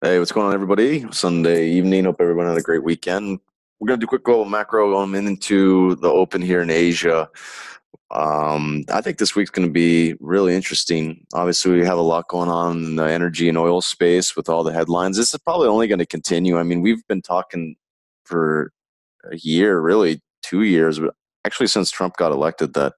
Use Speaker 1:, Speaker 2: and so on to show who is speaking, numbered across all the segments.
Speaker 1: Hey, what's going on, everybody? Sunday evening. Hope everyone had a great weekend. We're going to do a quick little macro going into the open here in Asia. I think this week's going to be really interesting. Obviously, we have a lot going on in the energy and oil space with all the headlines. This is probably only going to continue. I mean, we've been talking for a year, really 2 years, but actually since Trump got elected, that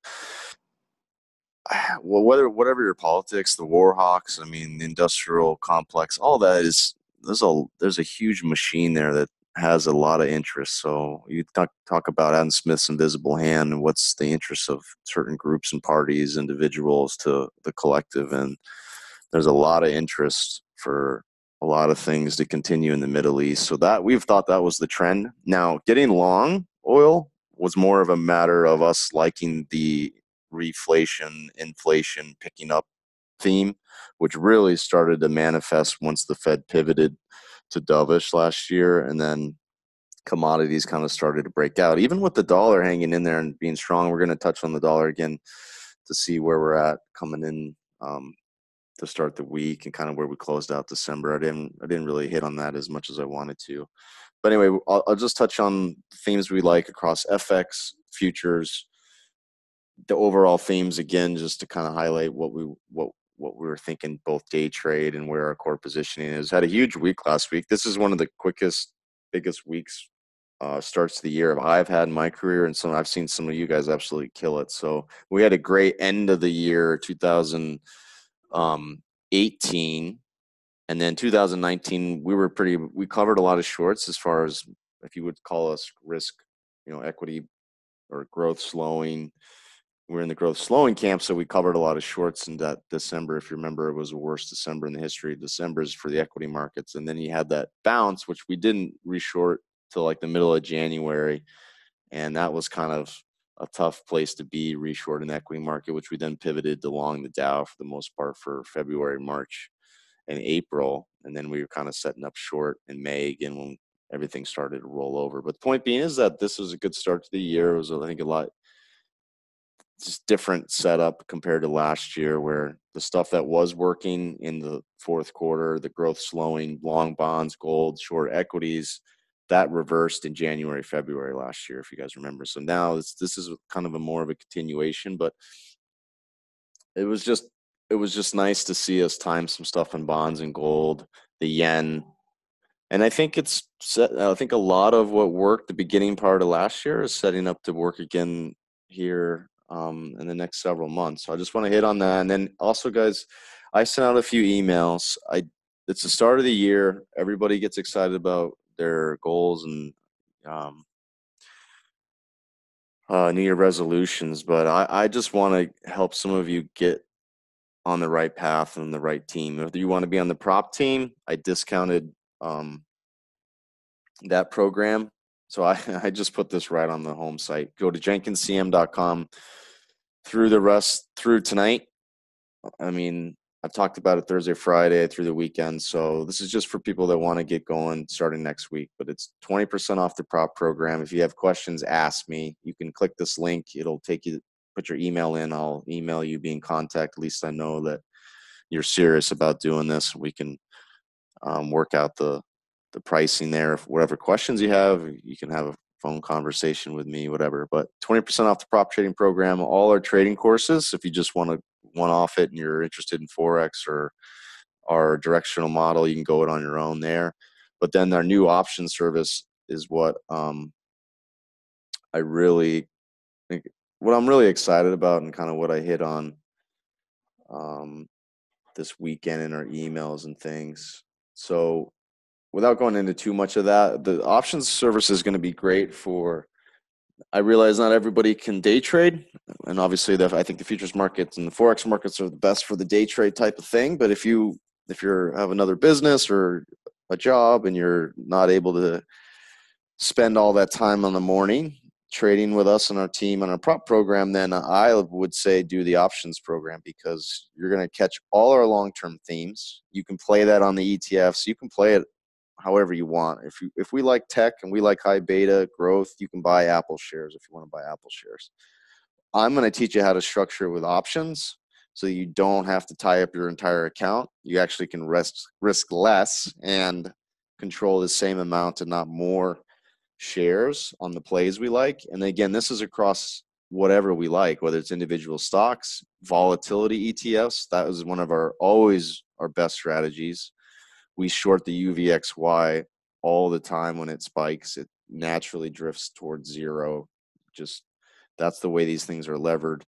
Speaker 1: well, whatever your politics, the war hawks, I mean, the industrial complex, all that is there's a huge machine there that has a lot of interest. So you talk about Adam Smith's invisible hand and what's the interest of certain groups and parties, individuals to the collective, and there's a lot of interest for a lot of things to continue in the Middle East. So that we've thought that was the trend. Now, getting long oil was more of a matter of us liking the reflation, inflation picking up theme, which really started to manifest once the Fed pivoted to dovish last year, and then commodities kind of started to break out. Even with the dollar hanging in there and being strong, we're going to touch on the dollar again to see where we're at coming in to start the week and kind of where we closed out December. I didn't really hit on that as much as I wanted to. But anyway, I'll just touch on themes we like across FX, futures, the overall themes again, just to kind of highlight what we were thinking both day trade and where our core positioning is. Had a huge week last week. This is one of the biggest weeks starts to the year I've had in my career, and some I've seen some of you guys absolutely kill it. So we had a great end of the year, 2018, and then 2019 we covered a lot of shorts as far as if you would call us risk, equity or growth slowing. We're in the growth slowing camp, so we covered a lot of shorts in that December. If you remember, it was the worst December in the history of Decembers for the equity markets. And then you had that bounce, which we didn't reshort till like the middle of January. And that was kind of a tough place to be reshort in the equity market, which we then pivoted to long the Dow for the most part for February, March, and April. And then we were kind of setting up short in May again when everything started to roll over. But the point being is that this was a good start to the year. It was, I think, a lot just different setup compared to last year, where the stuff that was working in the fourth quarter, the growth slowing, long bonds, gold, short equities, that reversed in January, February last year, if you guys remember. So now this is kind of a more of a continuation, but it was just it was just nice to see us time some stuff in bonds and gold, the yen. And I think a lot of what worked the beginning part of last year is setting up to work again here in the next several months. So I just want to hit on that. And then also, guys, I sent out a few emails. It's the start of the year. Everybody gets excited about their goals and um, New Year resolutions, but I just want to help some of you get on the right path and the right team. If you want to be on the prop team, I discounted that program. So I just put this right on the home site. Go to jenkinscm.com through tonight. I mean, I've talked about it Thursday, Friday, through the weekend. So this is just for people that want to get going starting next week. But it's 20% off the prop program. If you have questions, ask me. You can click this link. It'll take you, put your email in. I'll email you, be in contact. At least I know that you're serious about doing this. We can work out the pricing there. If whatever questions you have, you can have a phone conversation with me, whatever. But 20% off the prop trading program, all our trading courses. If you just want to one off it and you're interested in Forex or our directional model, you can go it on your own there. But then our new option service is what I really think, what I'm really excited about, and kind of what I hit on um, this weekend in our emails and things. So without going into too much of that, the options service is going to be great for. I realize not everybody can day trade, and obviously, I think the futures markets and the forex markets are the best for the day trade type of thing. But if you have another business or a job and you're not able to spend all that time on the morning trading with us and our team on our prop program, then I would say do the options program, because you're going to catch all our long-term themes. You can play that on the ETFs. You can play it however you want. If we like tech and we like high beta growth, you can buy Apple shares if you want to buy Apple shares. I'm going to teach you how to structure it with options. so you don't have to tie up your entire account. You actually can risk less and control the same amount and not more shares on the plays we like. And again, this is across whatever we like, whether it's individual stocks, volatility ETFs. That was one of always our best strategies. We short the UVXY all the time. When it spikes, it naturally drifts towards zero. Just that's the way these things are levered.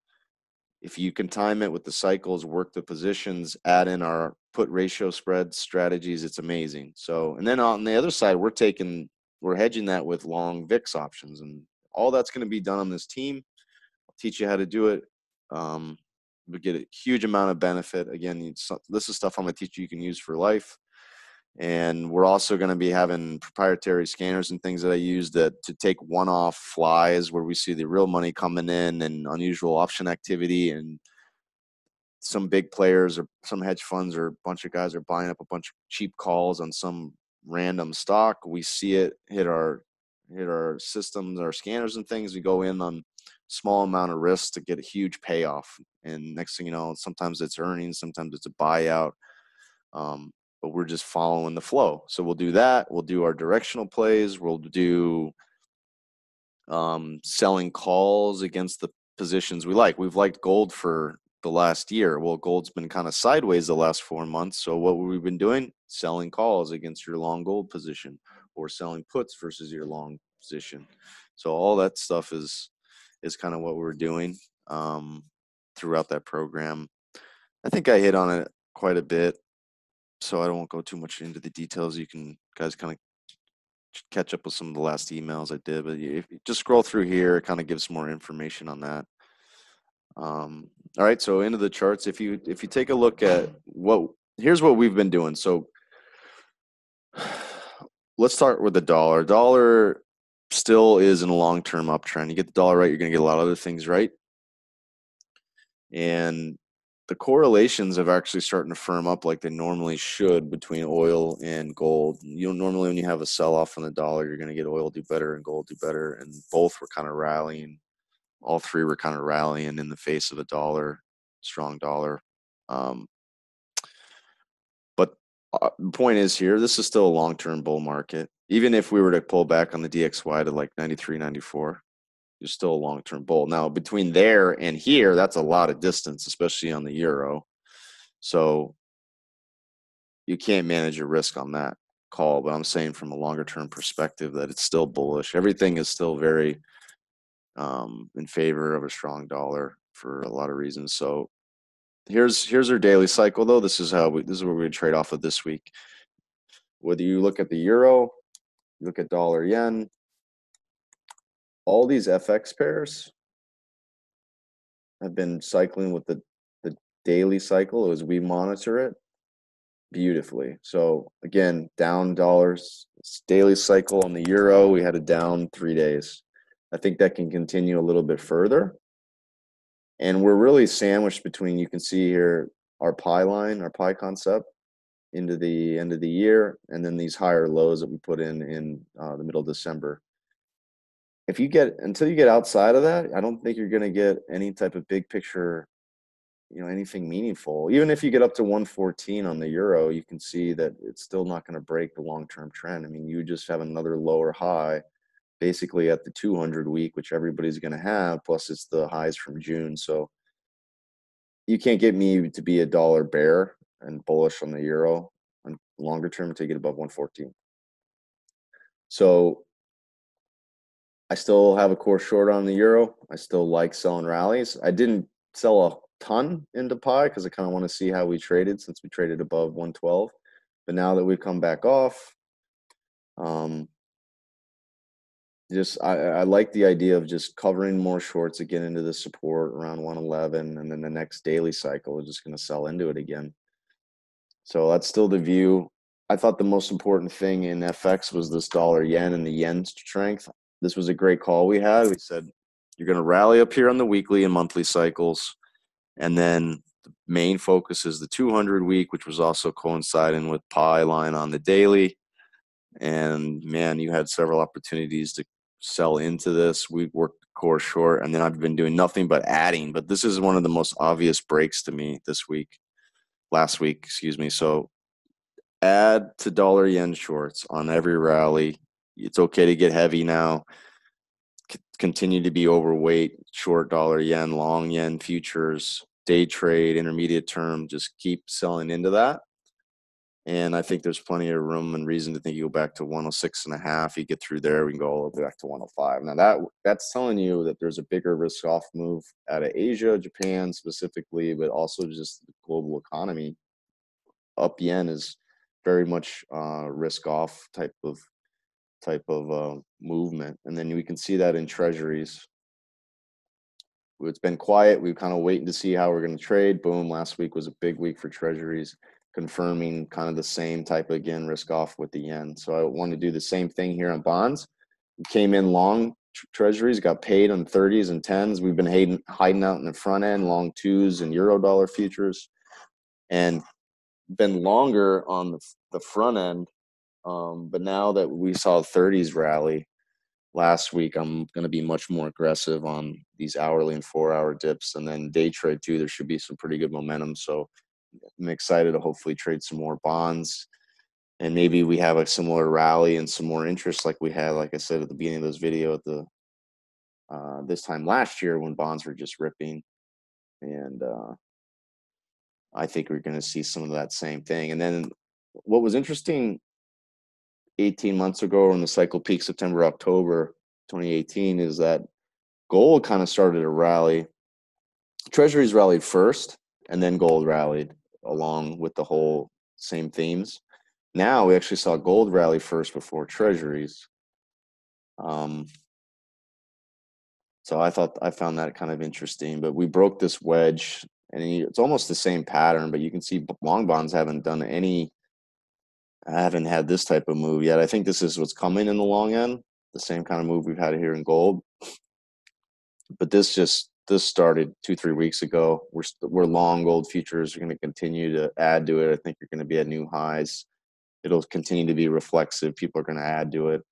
Speaker 1: If you can time it with the cycles, work the positions, add in our put ratio spread strategies, it's amazing. So, and then on the other side, we're hedging that with long VIX options, and all that's going to be done on this team. I'll teach you how to do it. We get a huge amount of benefit. Again, this is stuff I'm going to teach you can use for life. And we're also going to be having proprietary scanners and things that I use to take one-off flies where we see the real money coming in and unusual option activity, and some big players or some hedge funds or a bunch of guys are buying up a bunch of cheap calls on some random stock. We see it hit our systems, our scanners and things. We go in on small amount of risk to get a huge payoff. And next thing you know, sometimes it's earnings, sometimes it's a buyout. But we're just following the flow. So we'll do that. We'll do our directional plays. We'll do selling calls against the positions we like. We've liked gold for the last year. Well, gold's been kind of sideways the last 4 months. So what we've been doing, selling calls against your long gold position, or selling puts versus your long position. So all that stuff is kind of what we're doing throughout that program. I think I hit on it quite a bit, so I won't go too much into the details. You can guys kind of catch up with some of the last emails I did, but if you just scroll through here, it kind of gives more information on that. All right, so into the charts. If you take a look at here's what we've been doing. So let's start with the dollar. Dollar still is in a long-term uptrend. You get the dollar right, you're going to get a lot of other things right. And the correlations have actually starting to firm up like they normally should between oil and gold. Normally when you have a sell-off on the dollar, you're going to get oil do better and gold do better, and both were kind of rallying. All three were kind of rallying in the face of a strong dollar. But the point is here, this is still a long-term bull market. Even if we were to pull back on the DXY to like 93, 94, you're still a long-term bull. Now, between there and here, that's a lot of distance, especially on the euro. So you can't manage your risk on that call. But I'm saying from a longer-term perspective that it's still bullish. Everything is still very in favor of a strong dollar for a lot of reasons. So here's our daily cycle, though. This is where we trade off of this week. Whether you look at the euro, you look at dollar yen, all these FX pairs have been cycling with the daily cycle as we monitor it beautifully. So again, down dollars, daily cycle on the euro, we had a down 3 days. I think that can continue a little bit further. And we're really sandwiched between, you can see here, our pie line, our pie concept into the end of the year, and then these higher lows that we put in the middle of December. Until you get outside of that, I don't think you're going to get any type of big picture, anything meaningful. Even if you get up to 114 on the euro, you can see that it's still not going to break the long-term trend. I mean, you just have another lower high basically at the 200 week, which everybody's going to have, plus it's the highs from June. So you can't get me to be a dollar bear and bullish on the euro on longer term until you get above 114. So I still have a core short on the euro. I still like selling rallies. I didn't sell a ton into pie because I kind of want to see how we traded since we traded above 112. But now that we've come back off, I like the idea of just covering more shorts again into the support around 111, and then the next daily cycle is just going to sell into it again. So that's still the view. I thought the most important thing in FX was this dollar yen and the yen strength. This was a great call we had. We said you're going to rally up here on the weekly and monthly cycles, and then the main focus is the 200 week, which was also coinciding with pie line on the daily. And man, you had several opportunities to sell into this. We worked core short, and then I've been doing nothing but adding. But this is one of the most obvious breaks to me last week, excuse me. So add to dollar yen shorts on every rally. It's okay to get heavy now. Continue to be overweight, short dollar yen, long yen futures, day trade, intermediate term. Just keep selling into that. And I think there's plenty of room and reason to think you go back to 106.5. You get through there, we can go all the way back to 105. Now that's telling you that there's a bigger risk off move out of Asia, Japan specifically, but also just the global economy. Up yen is very much risk off type of movement, and then we can see that in treasuries. It's been quiet. We're kind of waiting to see how we're going to trade. Boom, last week was a big week for treasuries, confirming kind of the same type of, again, risk off with the yen. So I want to do the same thing here on bonds. We came in long treasuries, got paid on 30s and 10s. We've been hiding out in the front end, long 2s and euro dollar futures, and been longer on the front end. But now that we saw 30s rally last week, I'm going to be much more aggressive on these hourly and 4-hour dips, and then day trade too. There should be some pretty good momentum. So I'm excited to hopefully trade some more bonds, and maybe we have a similar rally and some more interest like we had, like I said at the beginning of this video, at the this time last year when bonds were just ripping. And I think we're going to see some of that same thing. And then what was interesting 18 months ago in the cycle peak September, October 2018 is that gold kind of started to rally. Treasuries rallied first, and then gold rallied along with the whole same themes. Now we actually saw gold rally first before treasuries. So I found that kind of interesting. But we broke this wedge, and it's almost the same pattern. But you can see long bonds haven't had this type of move yet. I think this is what's coming in the long end, the same kind of move we've had here in gold. But this started 2-3 weeks ago. We're long gold futures. We're going to continue to add to it. I think you're going to be at new highs. It'll continue to be reflexive. People are going to add to it.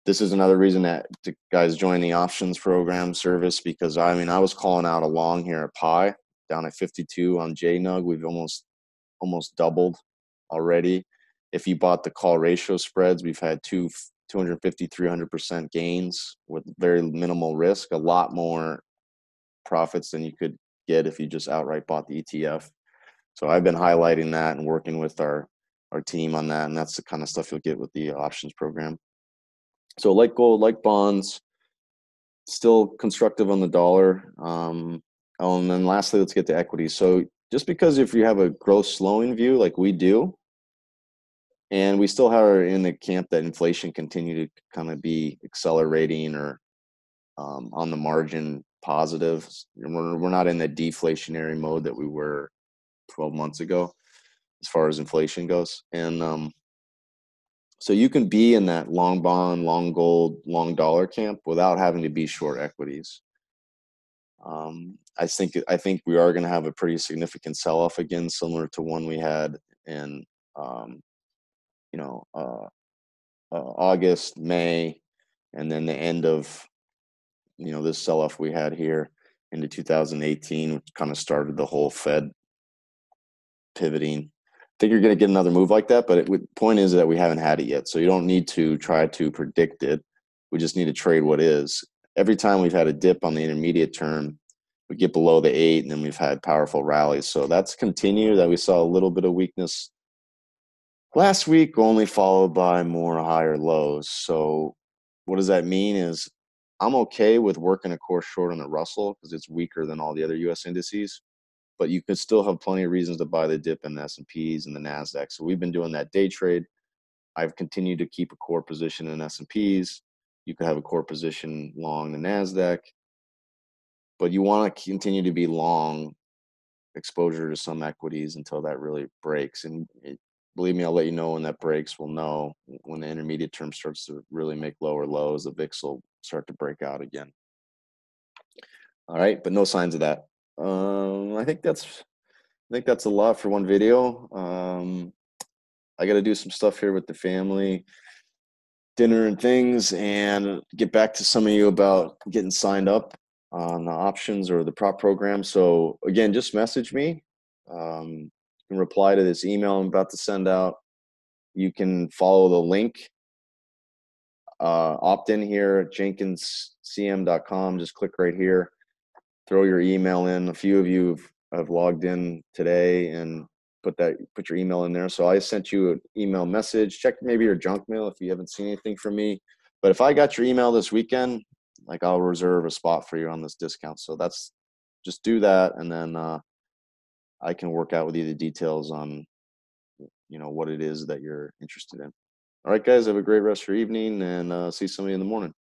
Speaker 1: This is another reason that guys join the options program service, because I was calling out a long here at Pi down at 52 on JNUG. We've almost doubled already. If you bought the call ratio spreads, we've had 250, 300% gains with very minimal risk, a lot more profits than you could get if you just outright bought the ETF. So I've been highlighting that and working with our team on that, and that's the kind of stuff you'll get with the options program. So like gold, like bonds, still constructive on the dollar. And then lastly, let's get to equities. So just because if you have a growth slowing view like we do, and we still have in the camp that inflation continue to kind of be accelerating or on the margin positive. We're not in the deflationary mode that we were 12 months ago as far as inflation goes. And so you can be in that long bond, long gold, long dollar camp without having to be short equities. I think we are going to have a pretty significant sell-off again, similar to one we had in August, May, and then the end of this sell-off we had here into 2018, which kind of started the whole Fed pivoting. I think you're going to get another move like that, but the point is that we haven't had it yet. So you don't need to try to predict it. We just need to trade what is. Every time we've had a dip on the intermediate term, we get below the 8, and then we've had powerful rallies. So that's continued. That we saw a little bit of weakness last week, only followed by more higher lows. So what does that mean is I'm okay with working a course short on the Russell because it's weaker than all the other U.S. indices, but you could still have plenty of reasons to buy the dip in the S&Ps and the NASDAQ. So we've been doing that day trade. I've continued to keep a core position in S&Ps. You could have a core position long the NASDAQ, but you want to continue to be long exposure to some equities until that really breaks. And believe me, I'll let you know when that breaks. We'll know when the intermediate term starts to really make lower lows, the VIX will start to break out again. All right, but no signs of that. I think that's a lot for one video. I got to do some stuff here with the family. dinner and things, and get back to some of you about getting signed up on the options or the prop program. So again, just message me. You can reply to this email I'm about to send out. You can follow the link, opt in here at jenkinscm.com. Just click right here, throw your email in. A few of you have logged in today and put your email in there. So I sent you an email message. Check maybe your junk mail if you haven't seen anything from me. But if I got your email this weekend, like, I'll reserve a spot for you on this discount. So just do that, and then I can work out with you the details on what it is that you're interested in. All right, guys, have a great rest of your evening, and see some of you in the morning.